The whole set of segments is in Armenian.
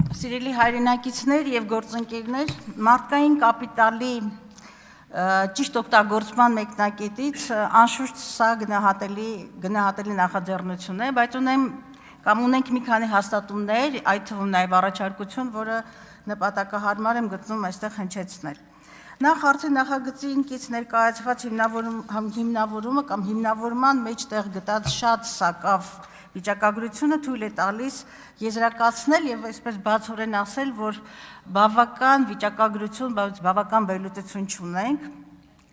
Սիրելի հայրենակիցներ եւ գործընկերներ, մարդկային կապիտալի ճիշտ օգտագործման մեկնակետից անշուշտ սա գնահատելի նախաձեռնություն է, բայց ունենք մի քանի հաստատումներ, այդ թվում նաեւ առաջարկություն, որը նպատակահարմար եմ գտնում այստեղ հնչեցնել։ Նախ արդեն նախագծի ինքից ներկայացված հիմնավորումը կամ հիմնավորման մեջ տեղ գտած շատ սակավ վիճակագրությունը թույլ է տալիս եզրակացնել եւ այսպես բացորեն ասել, որ բավական վիճակագրություն, բավական վերլուծություն չունենք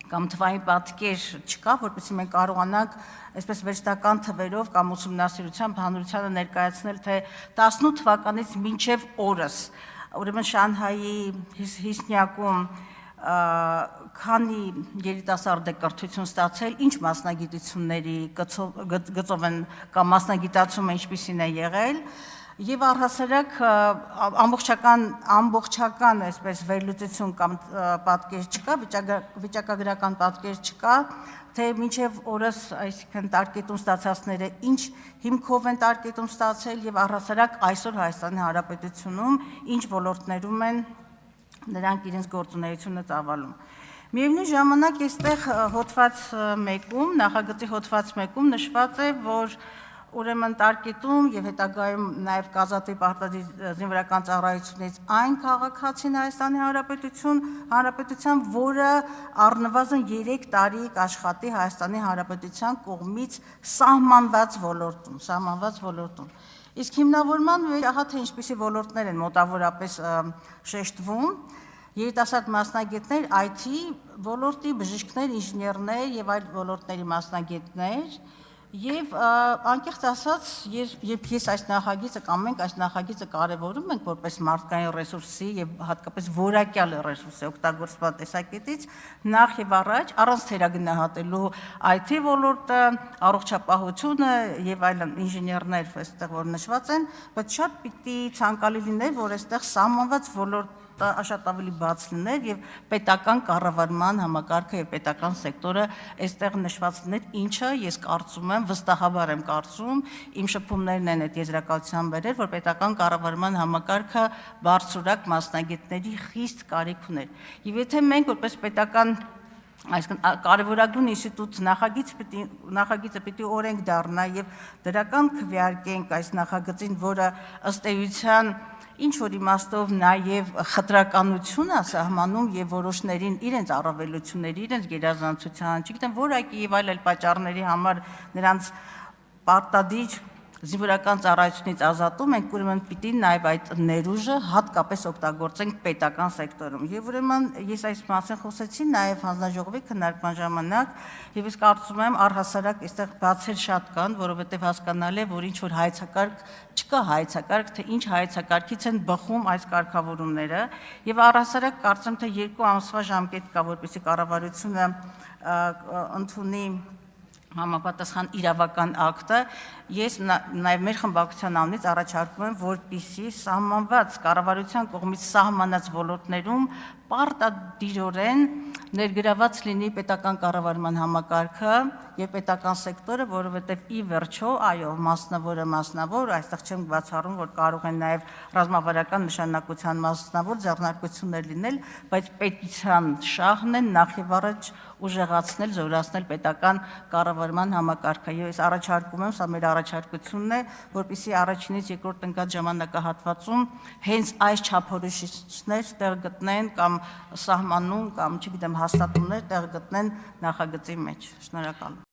կամ թվային պատկեր չկա, որպեսզի մենք կարողանանք այսպես վերջնական թվերով կամ ուսումնասիրությամբ հանրությանը ներկայացնել, թե 18 թվականից մինչև օրս, ուրեմն Շանհայի հիսնյակում քանի երիտասարդ է կրթություն ստացել, ինչ մասնագիտությունների գծով են կամ մասնագիտացումը ինչպիսին է եղել եւ առհասարակ ամբողջական այսպես վերլուծություն կամ պատկեր չկա, վիճակագրական պատկեր չկա, թե մինչև օրս այսինքն տարկետում ստացածները ինչ հիմքով են տարկետում ստացել եւ առհասարակ այսօր Հայաստանի Հանրապետությունում ինչ ոլորտներում են նրանք իրենց գործունեությունը ծավալում։ Միևնույն ժամանակ այստեղ հոդված 1-ում, նախագծի հոդված 1-ում նշված է, որ ուրեմն տարկետում եւ հետագայում նաեւ կազատի պարտադիր զինվորական ծառայությունից այն քաղաքացին Հայաստանի Հանրապետության, որը առնվազն 3 տարի կաշխատի Հայաստանի Հանրապետության կողմից սահմանված ոլորտում։ Իսկ հիմնավորման մեջ ահա թե ինչպիսի ոլորտներ են մոտավորապես շեշտվում, երիտասարդ մասնագետներ, IT ոլորտի, բժիշկներ, ինժեներներ եւ այլ ոլորտների մասնագետներ եւ անկեղծ ասած, երբ ես այս նախագիծը կամ մենք այս նախագիծը կարևորում ենք որպես մարդկային ռեսուրսի եւ հատկապես որակյալ ռեսուրսի օգտագործման տեսակետից, նախ եւ առաջ առանց թերագնահատելու IT ոլորտը, առողջապահությունը եւ այլն ինժեներներ այստեղ որ նշված են, բայց շատ պիտի ցանկալի լիներ, որ այստեղ սահմանված ոլորտ շատ ավելի բաց լիներ եւ պետական կառավարման համակարգը եւ պետական սեկտորը այստեղ նշված լիներ, ինչը ես կարծում եմ, վստահաբար եմ կարծում, իմ շփումներն են այդ եզրակացության բերել, որ պետական կառավարման համակարգը բարձրորակ մասնագետների խիստ կարիք ուներ։ Եվ եթե մենք որպես պետական այսինքն կարևորագույն ինստիտուտ նախագիծը պիտի օրենք դառնա եւ դրական քվեարկենք այս նախագծին, որը ըստ էության ինչ որ իմաստով նաև խտրականություն է սահմանում եւ որոշներին իրենց առավելությունների, իրենց գերազանցության, չգիտեմ, որակի եւ այլ պատճառների համար նրանց պարտադիր զինվորական ծառայությունից ազատում ենք, ուրեմն պիտի նաև այդ ներուժը հատկապես օգտագործենք պետական սեկտորում։ Եվ ուրեմն ես այս մասին խոսեցի նաև հանձնաժողովի քննարկման ժամանակ, եւ ես կարծում եմ առհասարակ այստեղ բացեր շատ կան, որովհետեւ հասկանալի է, որ ինչ որ հայեցակարգ չկա հայեցակարգ, թե ինչ հայեցակարգից են բխում այս կարգավորումները, եւ առհասարակ կարծում թե 2 ամսվա ժամկետ կա, որպեսզի կառավարությունը ընդունի համապատասխան իրավական ակտը, ես նաև մեր խմբակցության անունից առաջարկում եմ, որպեսզի սահմանված կառավարության կողմից սահմանած ոլորտներում պարտադիրորեն ներգրաված լինի պետական կառավարման համակարգը եւ պետական սեկտորը, որովհետեւ ի վերջո, այո, մասնավոր, այստեղ չեմ բացառում, որ կարող են նաեւ ռազմավարական նշանակության մասնավոր ձեռնարկություններ լինել, բայց պետության շահն է նախ եւ առաջ ուժեղացնել, զորացնել պետական կառավարման համակարգը։ Ես առաջարկում եմ, սա մեր առաջարկությունն է, որպեսզի առաջինից երկրորդ ընկած ժամանակահատվածում հենց այս չափորոշիչներ տեղ գտնեն կամ սահմանում կամ չգիտեմ հաստատումներ տեղ գտնեն նախագծի մեջ։ Շնորհակալ եմ։